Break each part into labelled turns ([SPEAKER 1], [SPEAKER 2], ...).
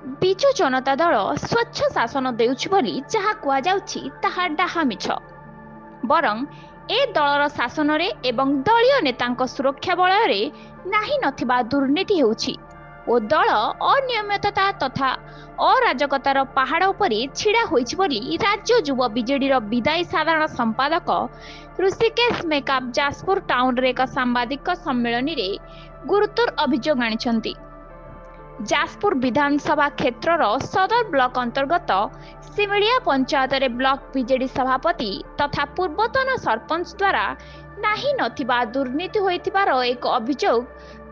[SPEAKER 1] ବିଜୁ ଜନତା ଦଳ ସ୍ୱଚ୍ଛ ଶାସନ ଦେଉଛି ବୋଲି ଯାହା କୁହାଯାଉଛି ତାହା ଡାହା ମିଛ। ବରଂ ଏ ଦଳର ଶାସନରେ ଏବଂ ଦଳୀୟ ନେତାଙ୍କ ସୁରକ୍ଷା ବଳୟରେ ନାହିଁ ନଥିବା ଦୁର୍ନୀତି ହେଉଛି ଓ ଦଳ ଅନିୟମିତତା ତଥା ଅରାଜକତାର ପାହାଡ଼ ଉପରେ ଛିଡ଼ା ହୋଇଛି ବୋଲି ରାଜ୍ୟ ଯୁବ ବିଜେଡିର ବିଦାୟୀ ସାଧାରଣ ସମ୍ପାଦକ ଋଷିକେଶ ମେକାପ ଯାଜପୁର ଟାଉନରେ ଏକ ସାମ୍ବାଦିକ ସମ୍ମିଳନୀରେ ଗୁରୁତର ଅଭିଯୋଗ ଆଣିଛନ୍ତି। ଯାଜପୁର ବିଧାନସଭା କ୍ଷେତ୍ରର ସଦର ବ୍ଲକ ଅନ୍ତର୍ଗତ ସିମିଳିଆ ପଞ୍ଚାୟତରେ ବ୍ଲକ ବିଜେଡି ସଭାପତି ତଥା ପୂର୍ବତନ ସରପଞ୍ଚ ଦ୍ୱାରା ନାହିଁ ନଥିବା ଦୁର୍ନୀତି ହୋଇଥିବାର ଏକ ଅଭିଯୋଗ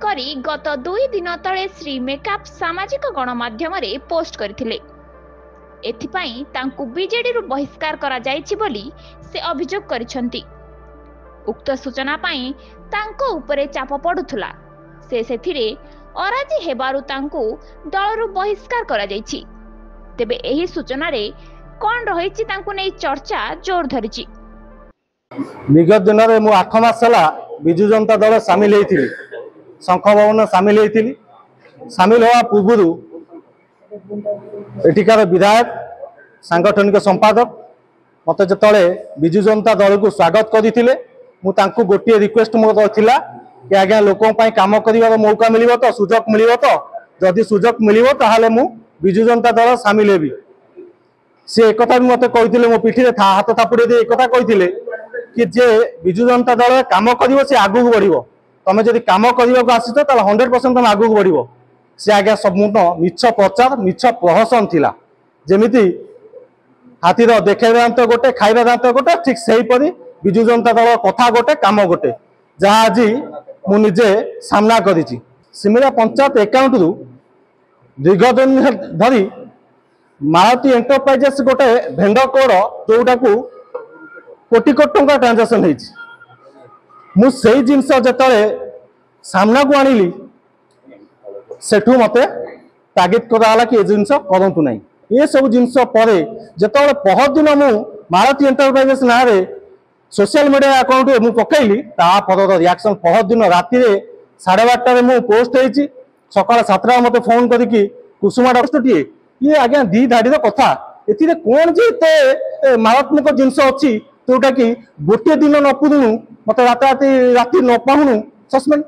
[SPEAKER 1] କରି ଗତ 2 ଦିନ ତଳେ ଶ୍ରୀ ମେକାପ ସାମାଜିକ ଗଣମାଧ୍ୟମରେ ପୋଷ୍ଟ କରିଥିଲେ। ଏଥିପାଇଁ ତାଙ୍କୁ ବିଜେଡିରୁ ବହିଷ୍କାର କରାଯାଇଛି ବୋଲି ସେ ଅଭିଯୋଗ କରିଛନ୍ତି। ଉକ୍ତ ସୂଚନା ପାଇଁ ତାଙ୍କ ଉପରେ ଚାପ ପଡୁଥିଲା, ସେ ସେଥିରେ ଅରାଜି ହେବାରୁ ତାଙ୍କୁ ଦଳରୁ ବହିଷ୍କାର କରାଯାଇଛି। ତେବେ ଏହି ସୂଚନାରେ କ'ଣ ରହିଛି ତାଙ୍କୁ ନେଇ ଚର୍ଚ୍ଚା ଜୋର ଧରିଛି।
[SPEAKER 2] विगत दिन में मुझे 8 मास है विजु जनता दल सामिल होती शंख भवन सामिल होती सामिल होगा पूर्व एठिकार विधायक सांगठनिक संपादक मत जो विजु जनता दल को स्वागत करते मुझे गोटे रिक्वेस्ट मोर था कि आज्ञा लोक कम कर मौका मिल तो सुजोग मिल तो जदि सुजोग मिल मु विजु जनता दल सामिल हेबी। सी एक भी मत कहते मो पिठी हाथ थापुड़े दे एक कहते कि जे विजु जनता दल कम कर आगू बढ़ तुम जब कम करने को आसी 100% तुम आगू बढ़ सी आज्ञा संपूर्ण मिछ प्रचार मिछ प्रहसन थिला जेमिति हाथीर देखा दांत गोटे खाଇବା दांत गोटे ठीक सेहीपरि विजु जनता दल कथा गोटे काम गोटे जहाँ आज मुझे सामना करी सिमिला पंचायत एकाउंट रु दीर्घ दिन धरी मारुति एंटरप्राइजेस गोटे भेंडर कोड जोटा को कोटी कोटी टंका ट्रांजेक्शन मुझे जिनस जो सामना को आनिली सेठू मते तागिद कराला कि जिनस करंतु नहीं। ये सब जिनस परे जेतबेले पहर दिन मु मारुति एंटरप्राइजेस ना रे सोशल मीडिया अकाउंट मु पकईली तापर रिएक्शन पहर दिन राति 12:30 मु पोस्ट होईची सकाळ 7टा मते फोन करके कुसुमा पोस्टटिए ये आज्ञा 2 धाड़ीर कथा एथिरे कोन जे एते मारात्मक जिनस अछि जोटा कि गोटे दिन न पुदुनु मते राति न पाहुनु सस्पेंड